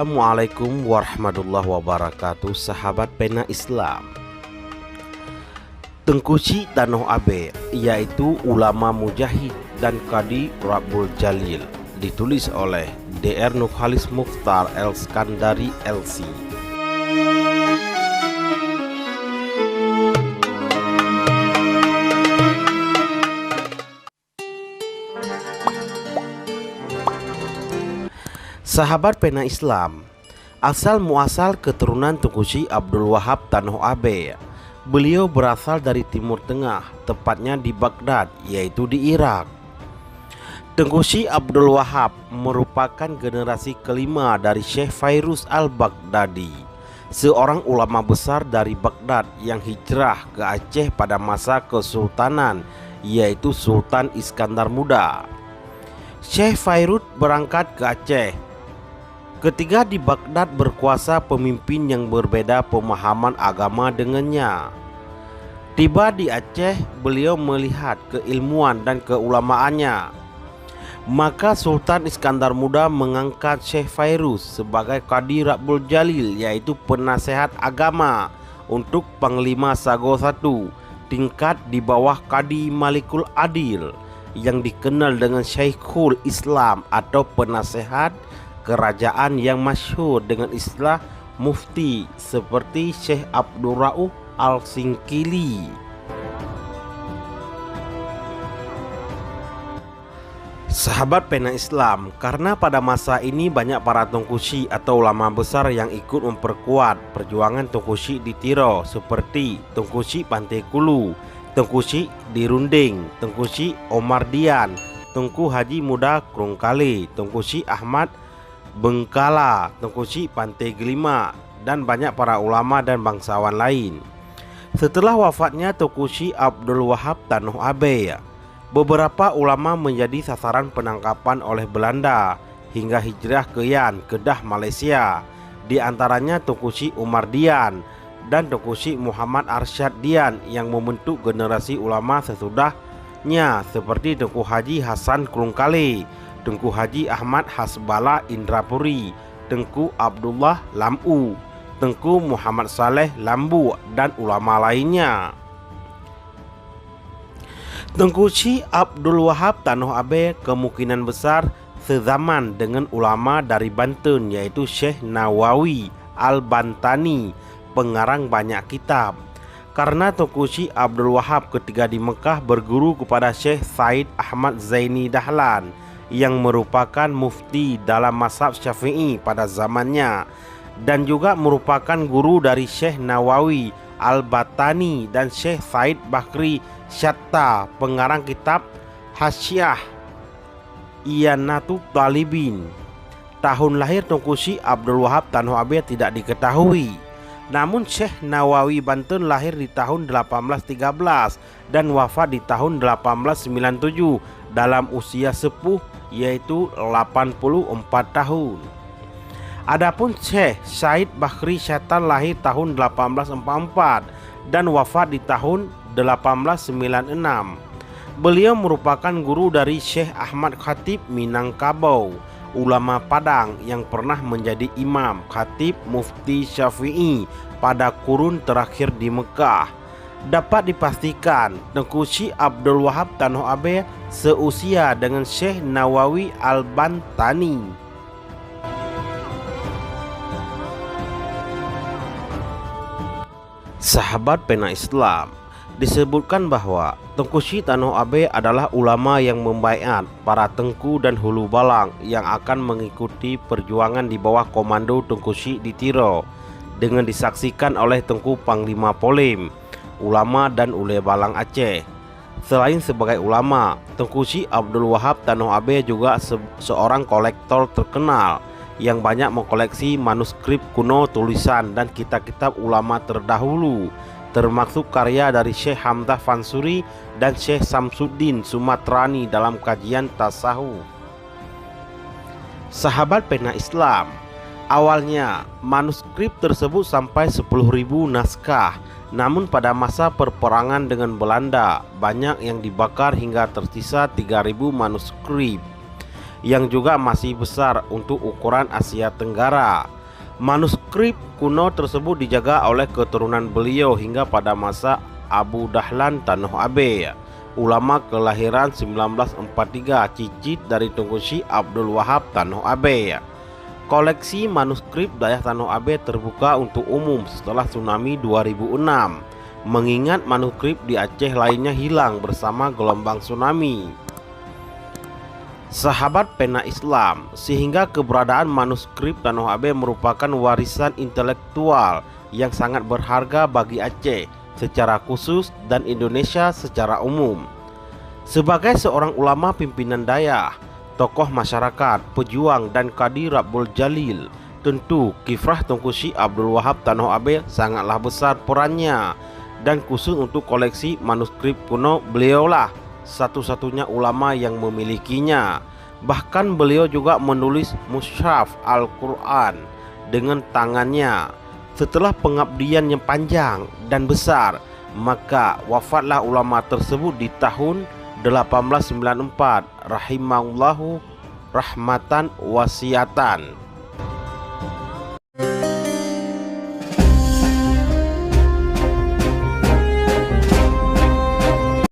Assalamualaikum warahmatullahi wabarakatuh, sahabat pena Islam. Tengku Sy Tanoh Abe, yaitu ulama mujahid dan Qadhi Rabbul Jalil, ditulis oleh Dr. Nurkhalis Mukhtar El-Skandari LC. Sahabat pena Islam, asal muasal keturunan Tengku Sy Abdul Wahab Tanoh Abe. Beliau berasal dari Timur Tengah, tepatnya di Baghdad, yaitu di Irak. Tengku Sy Abdul Wahab merupakan generasi kelima dari Syekh Fairuz al-Baghdadi, seorang ulama besar dari Baghdad yang hijrah ke Aceh pada masa kesultanan, yaitu Sultan Iskandar Muda. Syekh Fairuz berangkat ke Aceh. Ketika di Baghdad berkuasa pemimpin yang berbeda pemahaman agama dengannya. Tiba di Aceh, beliau melihat keilmuan dan keulamaannya. Maka Sultan Iskandar Muda mengangkat Syekh Fairuz sebagai Qadhi Rabbul Jalil, yaitu penasehat agama untuk Panglima Sago I, tingkat di bawah Qadhi Malikul Adil, yang dikenal dengan Syekhul Islam atau penasehat kerajaan yang masyhur dengan istilah mufti, seperti Syekh Abdul Rauf Al-Singkili. Sahabat pena Islam, karena pada masa ini banyak para Tengku Sy atau ulama besar yang ikut memperkuat perjuangan Tengku Sy di Tiro, seperti Tengku Sy Pantai Kulu, Tengku Sy di Runding, Tengku Sy Omar Dian, Tengku Haji Muda Krungkale, Tengku Sy Ahmad Bengkala, Tengku Sy Pantai Gelima, dan banyak para ulama dan bangsawan lain. Setelah wafatnya Tengku Sy Abdul Wahab Tanoh Abe, beberapa ulama menjadi sasaran penangkapan oleh Belanda hingga hijrah ke Yan, Kedah, Malaysia. Di antaranya Tengku Sy Umar Dian dan Tengku Sy Muhammad Arsyad Dian yang membentuk generasi ulama sesudahnya, seperti Tengku Haji Hasan Krungkale, Tengku Haji Ahmad Hasbala Indrapuri, Tengku Abdullah Lam'u, Tengku Muhammad Saleh Lambu, dan ulama lainnya. Tengku Sy Abdul Wahab Tanoh Abe kemungkinan besar sezaman dengan ulama dari Banten, yaitu Syekh Nawawi Al-Bantani, pengarang banyak kitab. Karena Tengku Sy Abdul Wahab ketika di Mekah berguru kepada Syekh Said Ahmad Zaini Dahlan, yang merupakan mufti dalam mazhab Syafi'i pada zamannya, dan juga merupakan guru dari Syekh Nawawi Al-Batani dan Syekh Said Bakri Syatta, pengarang kitab Hasyiah Iyanatut Talibin. Tahun lahir Tengku Sy Abdul Wahab Tanoh Abe tidak diketahui. Namun Syekh Nawawi Banten lahir di tahun 1813 dan wafat di tahun 1897 dalam usia sepuh, yaitu 84 tahun. Adapun Syekh Said Bakri Syatta lahir tahun 1844 dan wafat di tahun 1896. Beliau merupakan guru dari Syekh Ahmad Khatib Minangkabau, ulama Padang yang pernah menjadi imam, khatib, mufti Syafi'i pada kurun terakhir di Mekah. Dapat dipastikan Tengku Sy Abdul Wahab Tanoh Abe seusia dengan Syekh Nawawi Al-Bantani. Sahabat pena Islam, disebutkan bahwa Tengku Sy Tanoh Abe adalah ulama yang membaiat para tengku dan hulu balang yang akan mengikuti perjuangan di bawah komando Tengku Sy di Tiro, dengan disaksikan oleh Tengku Panglima Polim, ulama dan ule balang Aceh. Selain sebagai ulama, Tengku Sy Abdul Wahab Tanoh Abe juga seorang kolektor terkenal yang banyak mengkoleksi manuskrip kuno, tulisan, dan kitab-kitab ulama terdahulu, termasuk karya dari Syekh Hamzah Fansuri dan Syekh Samsuddin Sumatrani dalam kajian tasawuf. Sahabat pena Islam, awalnya manuskrip tersebut sampai 10.000 naskah. Namun pada masa perperangan dengan Belanda, banyak yang dibakar hingga tersisa 3.000 manuskrip. yang juga masih besar untuk ukuran Asia Tenggara. Manuskrip kuno tersebut dijaga oleh keturunan beliau hingga pada masa Abu Dahlan Tanoh Abe, ulama kelahiran 1943, cicit dari Tunku Syekh Abdul Wahab Tanoh Abe. Koleksi manuskrip Dayah Tanoh Abe terbuka untuk umum setelah tsunami 2006, mengingat manuskrip di Aceh lainnya hilang bersama gelombang tsunami. Sahabat pena Islam, sehingga keberadaan manuskrip Tanoh Abe merupakan warisan intelektual yang sangat berharga bagi Aceh secara khusus dan Indonesia secara umum. Sebagai seorang ulama pimpinan Dayah, tokoh masyarakat, pejuang dan Qadi Rabbul Jalil, tentu kiprah Tunku Syekh Abdul Wahab Tanoh Abe sangatlah besar perannya, dan khusus untuk koleksi manuskrip kuno beliaulah satu-satunya ulama yang memilikinya. Bahkan beliau juga menulis mushaf Al-Quran dengan tangannya. Setelah pengabdian yang panjang dan besar, maka wafatlah ulama tersebut di tahun 1894 rahimahullahu rahmatan wasiatan.